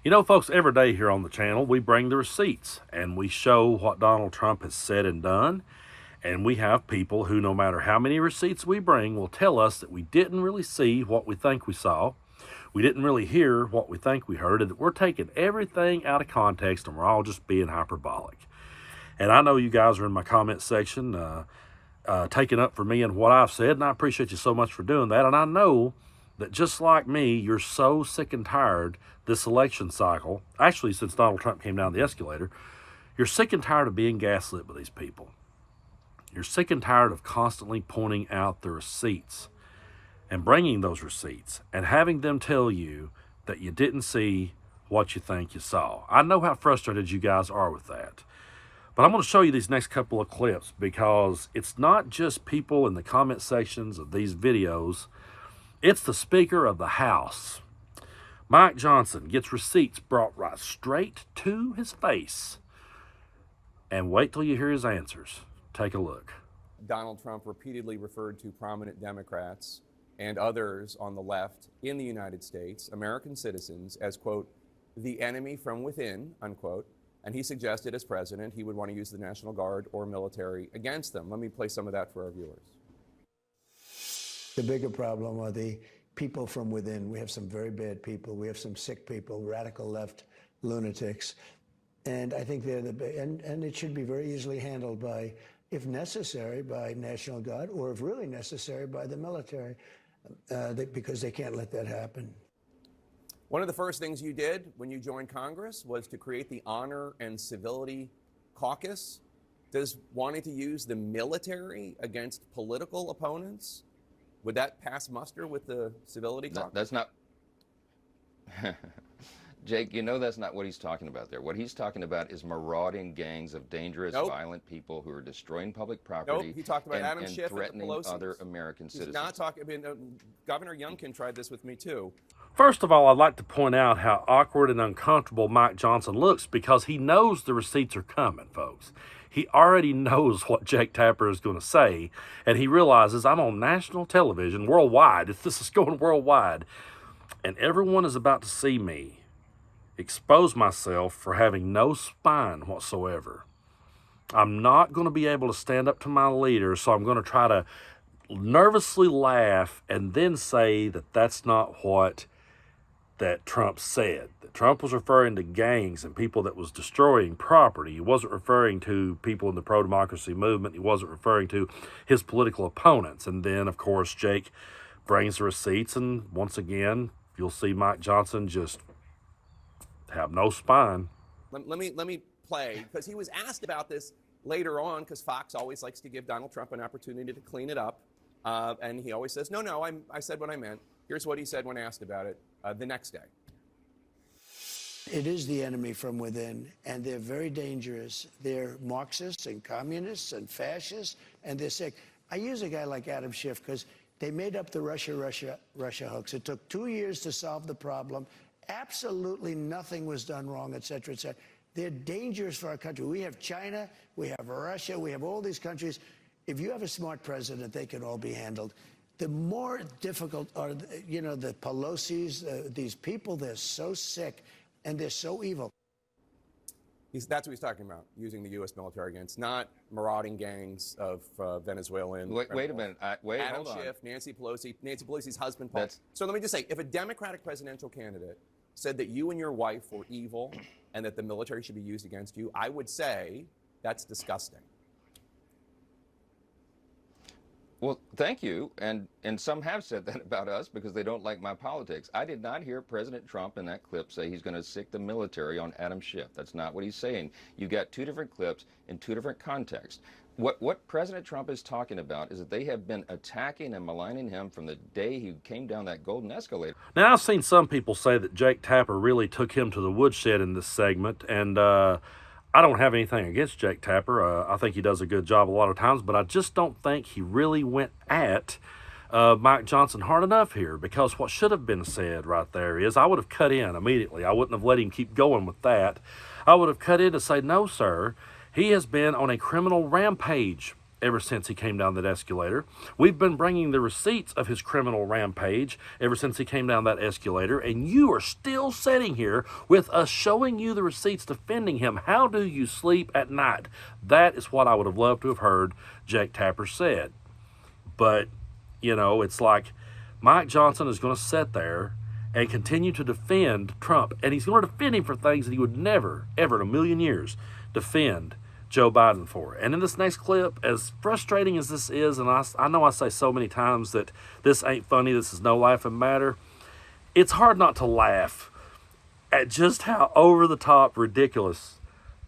You know, folks, every day here on the channel, we bring the receipts and we show what Donald Trump has said and done. And we have people who, no matter how many receipts we bring, will tell us that we didn't really see what we think we saw. We didn't really hear what we think we heard, and that we're taking everything out of context and we're all just being hyperbolic. And I know you guys are in my comment section taking up for me and what I've said, and I appreciate you so much for doing that. And I know that just like me, you're so sick and tired this election cycle, actually since Donald Trump came down the escalator, you're sick and tired of being gaslit by these people. You're sick and tired of constantly pointing out the receipts and bringing those receipts and having them tell you that you didn't see what you think you saw. I know how frustrated you guys are with that. But I'm going to show you these next couple of clips because it's not just people in the comment sections of these videos. It's the Speaker of the House. Mike Johnson gets receipts brought right straight to his face. And wait till you hear his answers. Take a look. Donald Trump repeatedly referred to prominent Democrats and others on the left in the United States, American citizens, as, quote, the enemy from within, unquote. And he suggested as president he would want to use the National Guard or military against them. Let me play some of that for our viewers. The bigger problem are the people from within. We have some very bad people. We have some sick people, radical left lunatics. And I think they're and it should be very easily handled by, if necessary, by National Guard, or if really necessary, by the military, because they can't let that happen. One of the first things you did when you joined Congress was to create the Honor and Civility Caucus. Does wanting to use the military against political opponents, would that pass muster with the Civility Caucus? That's not... Jake, you know that's not what he's talking about there. What he's talking about is marauding gangs of dangerous, violent people who are destroying public property. He talked about Adam Schiff and threatening the Pelosi's. Other American citizens. He's not talking. I mean, Governor Youngkin tried this with me too. First of all, I'd like to point out how awkward and uncomfortable Mike Johnson looks because he knows the receipts are coming, folks. He already knows what Jake Tapper is going to say, and he realizes I'm on national television worldwide. This is going worldwide, and everyone is about to see me expose myself for having no spine whatsoever. I'm not going to be able to stand up to my leader, so I'm going to try to nervously laugh and then say that that's not what that Trump said. That Trump was referring to gangs and people that was destroying property. He wasn't referring to people in the pro-democracy movement. He wasn't referring to his political opponents. And then, of course, Jake brings the receipts, and once again, you'll see Mike Johnson just have no spine. Let me play, because he was asked about this later on, because Fox always likes to give Donald Trump an opportunity to clean it up. And he always says, no, I said what I meant. Here's what he said when asked about it the next day. It is the enemy from within, and they're very dangerous. They're Marxists and communists and fascists, and they're sick. I use a guy like Adam Schiff because they made up the Russia hoax. It took 2 years to solve the problem. Absolutely nothing was done wrong, et cetera, et cetera. They're dangerous for our country. We have China, we have Russia, we have all these countries. If you have a smart president, they can all be handled. The more difficult are, the Pelosi's, these people, they're so sick and they're so evil. That's what he's talking about, using the U.S. military against, not marauding gangs of Venezuelan. Wait a minute. Adam Hold on. Schiff, Nancy Pelosi's husband, Paul. So let me just say, if a Democratic presidential candidate said that you and your wife were evil and that the military should be used against you, I would say that's disgusting. Well, thank you. And some have said that about us because they don't like my politics. I did not hear President Trump in that clip say he's going to sick the military on Adam Schiff. That's not what he's saying. You got two different clips in two different contexts. What President Trump is talking about is that they have been attacking and maligning him from the day he came down that golden escalator. Now, I've seen some people say that Jake Tapper really took him to the woodshed in this segment, and I don't have anything against Jake Tapper. I think he does a good job a lot of times, but I just don't think he really went at Mike Johnson hard enough here, because what should have been said right there is I would have cut in immediately. I wouldn't have let him keep going with that. I would have cut in to say, no, sir, he has been on a criminal rampage ever since he came down that escalator. We've been bringing the receipts of his criminal rampage ever since he came down that escalator, and you are still sitting here with us showing you the receipts defending him. How do you sleep at night? That is what I would have loved to have heard Jake Tapper said. But, it's like Mike Johnson is going to sit there and continue to defend Trump, and he's going to defend him for things that he would never, ever in a million years defend Joe Biden for. And in this next clip, as frustrating as this is, and I know I say so many times that this ain't funny, this is no laughing matter, it's hard not to laugh at just how over-the-top ridiculous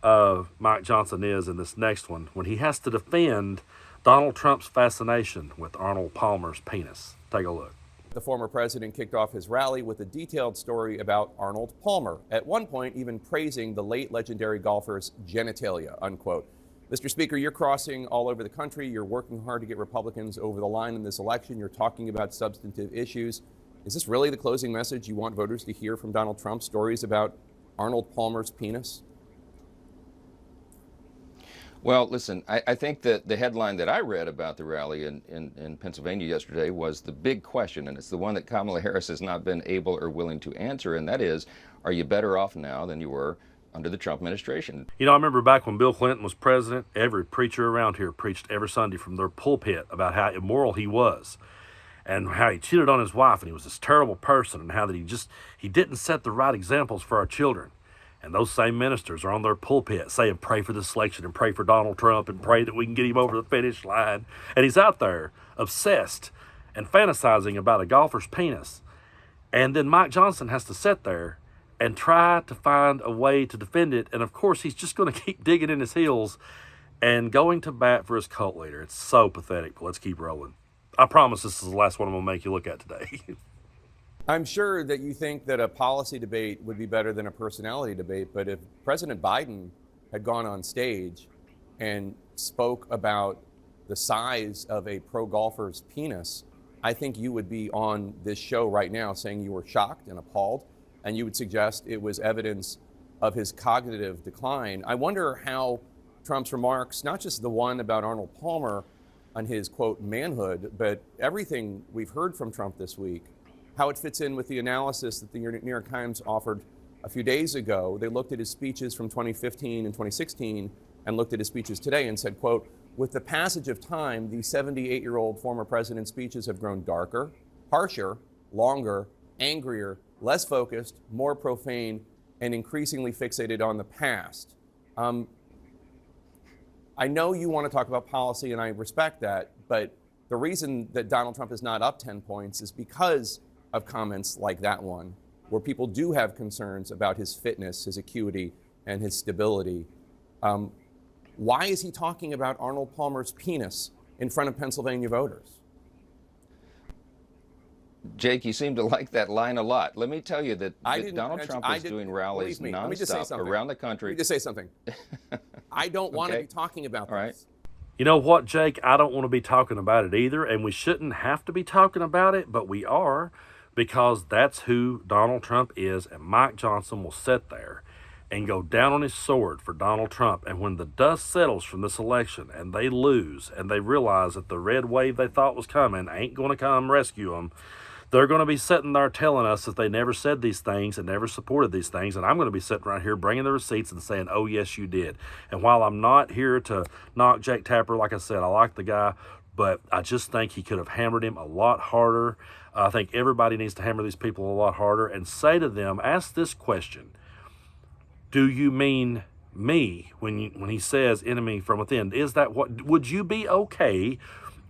Mike Johnson is in this next one when he has to defend Donald Trump's fascination with Arnold Palmer's penis. Take a look. The former president kicked off his rally with a detailed story about Arnold Palmer, at one point even praising the late legendary golfer's genitalia, unquote. Mr. Speaker, you're crossing all over the country. You're working hard to get Republicans over the line in this election. You're talking about substantive issues. Is this really the closing message you want voters to hear from Donald Trump, stories about Arnold Palmer's penis? Well, listen, I think that the headline that I read about the rally in Pennsylvania yesterday was the big question, and it's the one that Kamala Harris has not been able or willing to answer, and that is, are you better off now than you were under the Trump administration? I remember back when Bill Clinton was president, every preacher around here preached every Sunday from their pulpit about how immoral he was and how he cheated on his wife and he was this terrible person and how that he didn't set the right examples for our children. And those same ministers are on their pulpit saying, pray for this election and pray for Donald Trump and pray that we can get him over the finish line. And he's out there obsessed and fantasizing about a golfer's penis. And then Mike Johnson has to sit there and try to find a way to defend it. And of course, he's just going to keep digging in his heels and going to bat for his cult leader. It's so pathetic, but let's keep rolling. I promise this is the last one I'm going to make you look at today. I'm sure that you think that a policy debate would be better than a personality debate, but if President Biden had gone on stage and spoke about the size of a pro golfer's penis, I think you would be on this show right now saying you were shocked and appalled, and you would suggest it was evidence of his cognitive decline. I wonder how Trump's remarks, not just the one about Arnold Palmer on his, quote, manhood, but everything we've heard from Trump this week, how it fits in with the analysis that the New York Times offered a few days ago. They looked at his speeches from 2015 and 2016 and looked at his speeches today and said, quote, with the passage of time, the 78-year-old former president's speeches have grown darker, harsher, longer, angrier, less focused, more profane, and increasingly fixated on the past. I know you want to talk about policy, and I respect that, but the reason that Donald Trump is not up 10 points is because of comments like that one, where people do have concerns about his fitness, his acuity, and his stability. Why is he talking about Arnold Palmer's penis in front of Pennsylvania voters? Jake, you seem to like that line a lot. Let me tell you that Donald Trump is doing rallies nonstop around the country. Let me just say something. I don't want to be talking about this. All right. You know what, Jake? I don't want to be talking about it either, and we shouldn't have to be talking about it, but we are, because that's who Donald Trump is, and Mike Johnson will sit there and go down on his sword for Donald Trump. And when the dust settles from this election and they lose and they realize that the red wave they thought was coming ain't going to come rescue them, they're going to be sitting there telling us that they never said these things and never supported these things. And I'm going to be sitting right here bringing the receipts and saying, oh, yes, you did. And while I'm not here to knock Jake Tapper, like I said, I like the guy, but I just think he could have hammered him a lot harder. I think everybody needs to hammer these people a lot harder and say to them, ask this question. Do you mean me when he says enemy from within? Is that what, would you be okay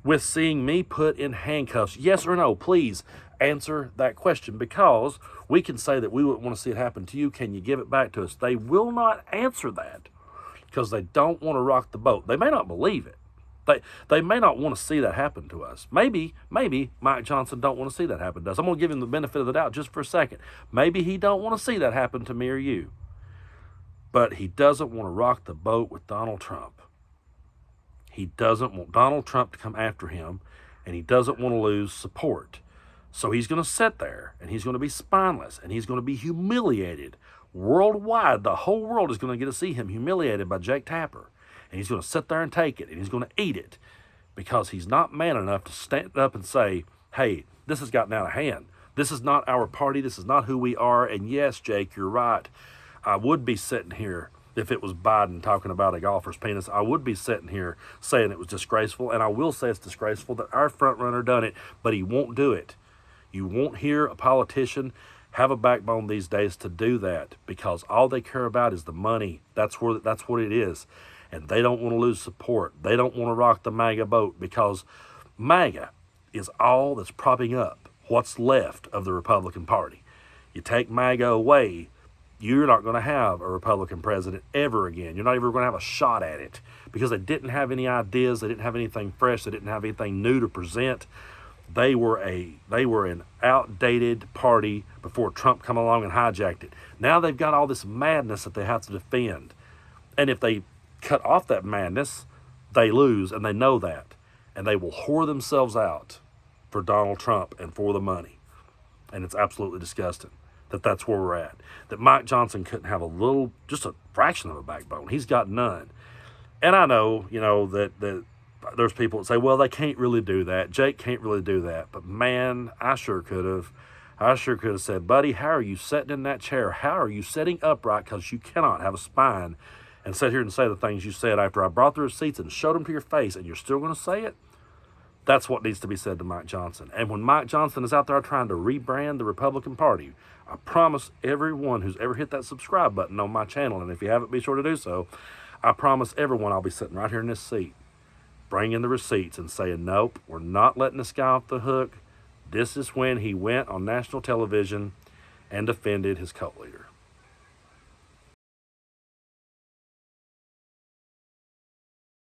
with seeing me put in handcuffs? Yes or no? Please answer that question, because we can say that we wouldn't want to see it happen to you. Can you give it back to us? They will not answer that because they don't want to rock the boat. They may not believe it. They may not want to see that happen to us. Maybe Mike Johnson don't want to see that happen to us. I'm going to give him the benefit of the doubt just for a second. Maybe he don't want to see that happen to me or you. But he doesn't want to rock the boat with Donald Trump. He doesn't want Donald Trump to come after him, and he doesn't want to lose support. So he's going to sit there, and he's going to be spineless, and he's going to be humiliated. Worldwide, the whole world is going to get to see him humiliated by Jake Tapper. and he's going to sit there and take it, and he's going to eat it because he's not man enough to stand up and say, hey, this has gotten out of hand. This is not our party. This is not who we are. And yes, Jake, you're right. I would be sitting here if it was Biden talking about a golfer's penis. I would be sitting here saying it was disgraceful, and I will say it's disgraceful that our front runner done it, but he won't do it. You won't hear a politician have a backbone these days to do that because all they care about is the money. That's what it is. And they don't want to lose support. They don't want to rock the MAGA boat because MAGA is all that's propping up what's left of the Republican Party. You take MAGA away, you're not going to have a Republican president ever again. You're not even going to have a shot at it because they didn't have any ideas. They didn't have anything fresh. They didn't have anything new to present. They were an outdated party before Trump come along and hijacked it. Now they've got all this madness that they have to defend. And if they cut off that madness, they lose, and they know that. And they will whore themselves out for Donald Trump and for the money. And it's absolutely disgusting that that's where we're at. That Mike Johnson couldn't have just a fraction of a backbone. He's got none. And I know, that there's people that say, well, they can't really do that. Jake can't really do that. But man, I sure could have. I sure could have said, buddy, how are you sitting in that chair? How are you sitting upright? Because you cannot have a spine and sit here and say the things you said after I brought the receipts and showed them to your face, and you're still going to say it? That's what needs to be said to Mike Johnson. And when Mike Johnson is out there trying to rebrand the Republican Party, I promise everyone who's ever hit that subscribe button on my channel, and if you haven't, be sure to do so, I promise everyone I'll be sitting right here in this seat, bringing the receipts and saying, nope, we're not letting this guy off the hook. This is when he went on national television and defended his cult leader.